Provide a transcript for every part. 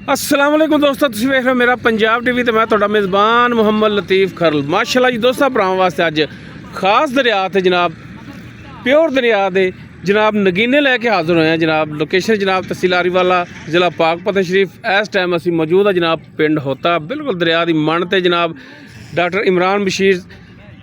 अस्सलाम वालेकुम दोस्तों, तुसीं वेख रहे हो मेरा पंजाब टीवी। तो मैं तुहाडा मेज़बान मुहम्मद लतीफ़ खरल। माशाअल्लाह जी दोस्तों, भरावां वास्ते अज खास दरिया ते जनाब प्योर दरिया दे जनाब नगीने लैके हाज़र होए हैं। जनाब लोकेशन जनाब तहसील आरीवाला, ज़िला पाकपत शरीफ। इस टाइम असीं मौजूद है जनाब पिंड होता, बिल्कुल दरिया दी मन ते जनाब डॉक्टर इमरान बशीर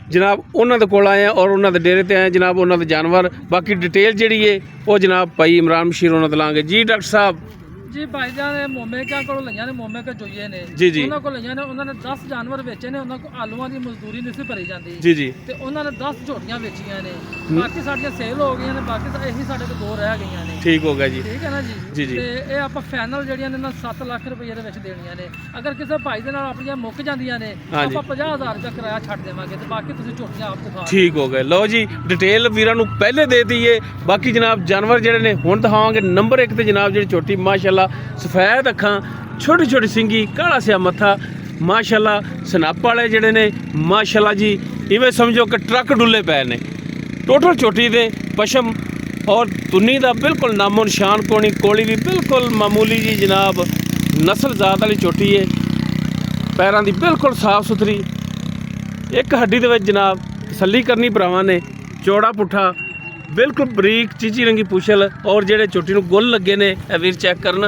जनाब उन्होंने कोल आए हैं और उन्होंने डेरे ते आए जनाब उन्होंने जानवर। बाकी डिटेल जी है वो जनाब भाई इमरान बशीर उन्होंने लाँगे जी। डॉक्टर साहब जी भाईजान ने मोमेका को लईਆਂ ने मोमेका जोईए ने जी जी ਉਹਨਾਂ ਕੋਲ ਲਈਆਂ ਨੇ। ਉਹਨਾਂ ਨੇ 10 ਜਾਨਵਰ ਵੇਚੇ ਨੇ। ਉਹਨਾਂ ਕੋਲ ਆਲੂਆਂ ਦੀ ਮਜ਼ਦੂਰੀ ਨਹੀਂ ਸੀ ਭਰੀ ਜਾਂਦੀ जी जी ਤੇ ਉਹਨਾਂ ਨੇ 10 ਝੋਟੀਆਂ ਵੇਚੀਆਂ ਨੇ। ਬਾਕੀ ਸਾਡੀਆਂ ਸੇਲ ਹੋ ਗਈਆਂ ਨੇ। ਬਾਕੀ ਤਾਂ ਇਹੀ ਸਾਡੇ ਕੋਲ ਦੋ ਰਹਿ ਗਈਆਂ ਨੇ। ठीक हो गया जी ਠੀਕ ਹੈ ਨਾ ਜੀ। ਜੀ ਜੀ। ਤੇ ਇਹ ਆਪਾਂ ਫਾਈਨਲ ਜਿਹੜੀਆਂ ਨੇ ਨਾ 7 ਲੱਖ ਰੁਪਏ ਦੇ ਵਿੱਚ ਦੇਣੀਆਂ ਨੇ। ਅਗਰ ਕਿਸੇ ਭਾਈ ਦੇ ਨਾਲ ਆਪਣੀਆਂ ਮੁੱਕ ਜਾਂਦੀਆਂ ਨੇ ਹਾਂਜੀ। ਆਪਾਂ 50,000 ਰੁਪਏ ਕਿਰਾਇਆ ਛੱਡ ਦੇਵਾਂਗੇ ਤੇ ਬਾਕੀ ਤੁਸੀਂ ਝੋਟੀਆਂ ਆਪ ਦਿਖਾ ਦਿਓ। ठीक हो गए। लो जी डिटेल वीरां नूं पहले दे दईए। बाकी जनाब जानवर जिहड़े ने हुण दिखावांगे। नंबर 1 ते जनाब जिहड़ी छोटी माशाअल्लाह सफेद अखां, छोटी छोटी सिंगी, काला सिया मत्था माशाअल्लाह। सनप वाले जिहड़े ने माशाअल्लाह जी इवें समझो कि ट्रक डुल्ले पए ने। टोटल चोटी दे पशम और तुन्नी दा बिल्कुल नामो निशान कोनी। कोली भी बिल्कुल मामूली जी जनाब नस्ल जात वाली चोटी है। पैरां दी बिल्कुल साफ सुथरी। एक हड्डी दे विच जनाब तसल्ली करनी भरावां ने। चौड़ा पुट्ठा बिल्कुल बरीक चीची रंगी पुछल और जेड़े चोटी नूं गुल लगे ने ए वीर चेक करन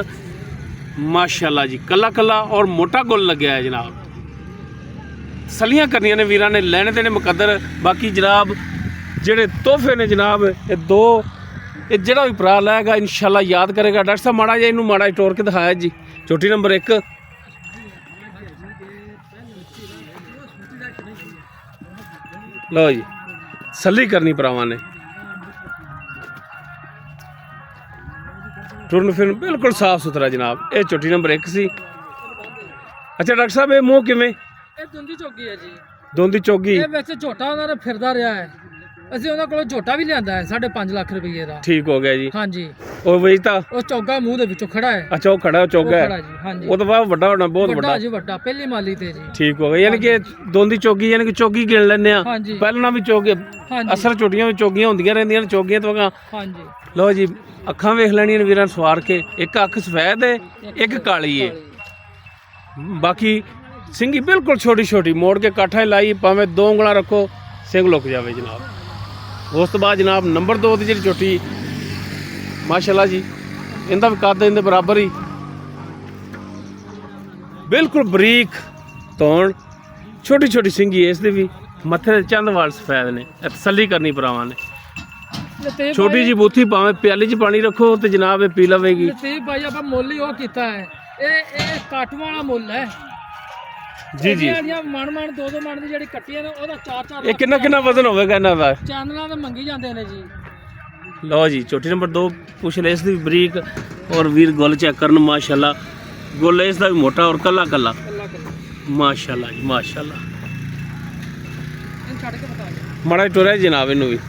माशाअल्लाह जी। कला कला और मोटा गुल लग्या है जनाब। तसल्लियां करनियां ने वीरां ने, लैने देने मुकद्दर। बाकी जनाब जेड़े तोहफे ने जनाब ये दो ये जेड़ा भी भरा लैगा इंशाअल्लाह याद करेगा। डॉक्टर साहब माड़ा जिहा इनूं माड़ा टोर के दिखाया जी। चोटी नंबर 1 लो जी तसल्ली करनी भरावां ने। टुरन फिरन बिल्कुल साफ सुथरा जनाब। ये चोटी नंबर 1 सी। अच्छा डॉक्टर साहब ये मूँह किवें? ਇਹ ਦੁੰਦੀ ਚੋਗੀ ਹੈ ਜੀ। दोंदी चोगी ਇਹ ਵਿੱਚ ਝੋਟਾ ਉਹਨਾਂ ਨੇ ਫਿਰਦਾ ਰਿਹਾ ਹੈ। ਅਸੀਂ ਉਹਨਾਂ ਕੋਲੋਂ ਝੋਟਾ ਵੀ ਲਿਆਂਦਾ ਹੈ 5.5 ਲੱਖ ਰੁਪਏ ਦਾ। ठीक हो गया जी। ਹਾਂਜੀ और वेचता ਉਹ ਚੌਗਾ ਮੂੰਹ ਦੇ ਵਿੱਚੋਂ ਖੜਾ ਹੈ। अच्छा वो खड़ा चोगा ਖੜਾ है ਜੀ। ਹਾਂਜੀ वो तो बाबा वड्डा होना बहुत ਵੱਡਾ वड्डा। ਜੀ, ਵੱਡਾ ਪਹਿਲੀ ਮਾਲੀ ਤੇ ਜੀ। ठीक हो गया यानी कि दोंदी चोगी यानी कि चोगी गिन लेने आ। ਹਾਂਜੀ पहला भी चोगे ਹਾਂਜੀ असल चोटियां भी चोगियां होंदियां रहंदियां ने। चोगियां तो वगा ਹਾਂਜੀ लो जी अखां वेख लैणियां ने वीरां सवार के। एक अख सफेद है एक काली है। बाकी सिंगी बिल्कुल छोटी छोटी मोड़ के काठा लाई भावें 2 ਉਂਗਲਾਂ रखो सिंग लुक जाए जनाब। उस तो बाद जनाब नंबर 2 की जी चोटी माशाअल्लाह जी इनका भी कद इनके बराबर ही बिल्कुल बरीक तौण, छोटी छोटी सिंगी है। इसके भी मत्थे चंद वाल सफेद ने। तसल्ली करनी भरावां ने। ਲਤੀਫ छोटी जी बूथी भावें प्याली च पानी रखो तो जनाब ये पी लवेगी। ਲਤੀਫ ਭਾਈ ਆਪਾਂ ਮੁੱਲ ਹੀ ਉਹ ਕੀਤਾ ਹੈ। ਇਹ ਕਾਟੂਆਂ ਵਾਲਾ ਮੁੱਲ ਹੈ जी जी ਜਿਹੜੀਆਂ ਮਣ 2 ਮਣ ਦੀ ਜਿਹੜੀ ਕੱਟੀਆਂ ਨੇ ਉਹਦਾ 4 ये कितना कितना वजन होगा इन्हां दा? ਚੈਨਲਾਂ ਤੇ ਮੰਗੀ ਜਾਂਦੇ ਨੇ ਜੀ। लो जी चोटी नंबर 2 पूछ ले इसकी बरीक और वीर गुल चेक करन माशाअल्लाह। गुल इसका भी मोटा और कला कला ਅੱਲਾ ਕਰੇ माशाअल्लाह जी माशाअल्लाह। ਇਹਨੂੰ ਛੱਡ ਕੇ ਬਤਾ ਦੇ। माड़ा टुरया जनाब इनू भी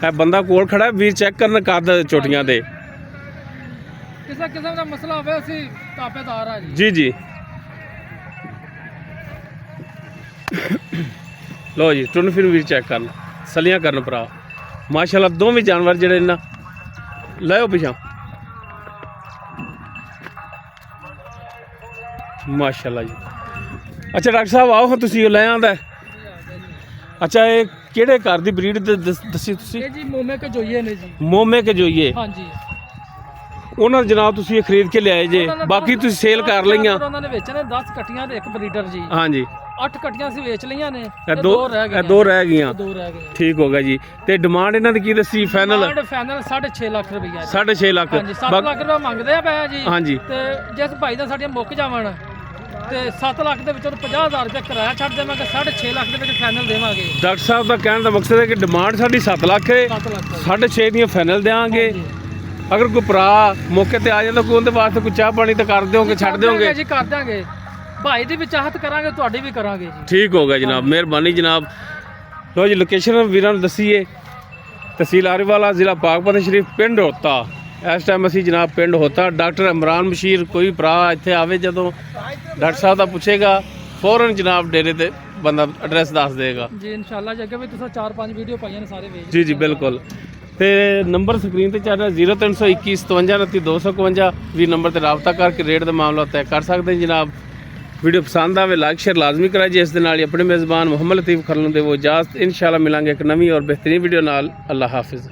है बंदा कोल खड़ा है। वीर चेक करन कद चोटियां दे। ਕਿਸੇ ਕਿਸਮ ਦਾ ਮਸਲਾ ਹੋਵੇ ਅਸੀਂ ਤਾਪੇਦਾਰ ਆ ਜੀ। जी जी लो जी टुरन फिर वीर चेक करन सलियां करन भरा माशाअल्लाह। दोवें जानवर जेड़े ना लाओ पिछा माशाअल्लाह जी। अच्छा डॉक्टर साहब आओ हाँ तुसीं ले आंदा है। अच्छा ये किहड़े घर दी ब्रीड दसी तुसीं? ਇਹ ਜੀ ਮੋਮੇ ਕੇ ਜੋਈਏ ਨੇ ਜੀ। मोमे के जोइए ਹਾਂਜੀ ਉਹਨਾਂ ਨੂੰ ਜਨਾਬ ਤੁਸੀਂ ਇਹ ਖਰੀਦ ਕੇ ਲਿਆਏ ਜੇ। ਬਾਕੀ ਤੁਸੀਂ ਸੇਲ ਕਰ ਲਈਆਂ? ਉਹਨਾਂ ਨੇ ਵੇਚੇ ਨੇ 10 ਕੱਟੀਆਂ ਤੇ ਇੱਕ ਬਰੀਡਰ ਜੀ। ਹਾਂਜੀ 8 ਕੱਟੀਆਂ ਸੀ ਵੇਚ ਲਈਆਂ ਨੇ। ਇਹ ਦੋ ਰਹਿ ਗਈਆਂ। ਦੋ ਰਹਿ ਗਈਆਂ। ਠੀਕ ਹੋ ਗਿਆ ਜੀ। ਤੇ ਡਿਮਾਂਡ ਇਹਨਾਂ ਦੀ ਕੀ ਦੱਸੀ ਫਾਈਨਲ? ਫਾਈਨਲ 6.5 ਲੱਖ ਰੁਪਈਆ ਜੀ। 6.5 ਲੱਖ। ਹਾਂਜੀ 7 ਲੱਖ ਰੁਪਏ ਮੰਗਦੇ ਆ ਪਿਆ ਜੀ। ਹਾਂਜੀ ਤੇ ਜਿਸ ਭਾਈ ਦਾ ਸਾਡੀਆਂ ਮੁੱਕ ਜਾਵਣ ਤੇ 7 ਲੱਖ ਦੇ ਵਿੱਚੋਂ 50,000 ਰੁਪਏ ਕਿਰਾਇਆ ਛੱਡ ਦੇਵਾਂਗੇ। 6.5 ਲੱਖ ਦੇ ਵਿੱਚ ਫਾਈਨਲ ਦੇਵਾਂਗੇ। ਡਾਕਟਰ ਸਾਹਿਬ ਦਾ ਕਹਿਣ ਦਾ ਮਕਸਦ ਹੈ ਕਿ ਡਿਮਾਂਡ ਸਾਡੀ 7 ਲੱਖ ਹੈ। 7 ਲੱਖ ਦਾ ਜੀ। 6.5 ਦੀਆਂ ਫਾਈਨਲ ਦੇਵਾਂਗੇ। ਅਗਰ ਕੋਈ ਭਰਾ ਮੌਕੇ ਤੇ ਆ ਜਾਂਦਾ ਕੋਈ ਉਹਦੇ ਵਾਸਤੇ ਕੋਈ ਚਾਹ ਪਾਣੀ ਤਾਂ ਕਰ ਦਿਓਗੇ, ਛੱਡ ਦਿਓਗੇ ਜੀ? ਕਰ ਦਾਂਗੇ ਭਾਈ ਦੀ ਵੀ ਚਾਹਤ ਕਰਾਂਗੇ, ਤੁਹਾਡੀ ਵੀ ਕਰਾਂਗੇ ਜੀ। ਠੀਕ ਹੋ ਗਿਆ ਜਨਾਬ, ਮਿਹਰਬਾਨੀ ਜਨਾਬ। ਲੋ ਜੀ ਲੋਕੇਸ਼ਨ ਵੀਰਾਂ ਨੂੰ ਦੱਸੀਏ। तहसील आरीवाला ज़िला पाकपत शरीफ पिंड होता। इस टाइम असी जनाब पिंड होता। डॉक्टर इमरान बशीर कोई भरा इत्थे आवे जदों डॉक्टर साहब का पूछेगा फौरन जनाब डेरे ते बंदा एड्रैस दस देगा जी इंशाल्लाह। जगह भी तुसा 4-5 वीडियो पाइयां ने सारे वेच। जी जी बिल्कुल। ਤੇ ਨੰਬਰ ਸਕਰੀਨ ਤੇ ਚੱਲ ਰਿਹਾ 0321 57 252 ਵੀ ਨੰਬਰ ਤੇ ਰਾਬਤਾ ਕਰਕੇ ਰੇਟ ਦਾ ਮਾਮਲਾ ਤੈਅ ਕਰ ਸਕਦੇ ਜੀ ਜਨਾਬ। ਵੀਡੀਓ ਪਸੰਦ ਆਵੇ ਲਾਈਕ ਸ਼ੇਅਰ ਲਾਜ਼ਮੀ ਕਰਾਈ ਜੀ। ਇਸ ਦੇ ਨਾਲ ਹੀ ਆਪਣੇ ਮੇਜ਼ਬਾਨ ਮੁਹੰਮਦ ਲਤੀਫ ਖਰਲਨ ਦੇ ਉਹ ਇਜਾਜ਼ਤ। ਇੰਸ਼ਾਅੱਲਾ ਮਿਲਾਂਗੇ ਇੱਕ ਨਵੀਂ ਔਰ ਬਿਹਤਰੀਨ ਵੀਡੀਓ ਨਾਲ। ਅੱਲਾ ਹਾਫਿਜ਼।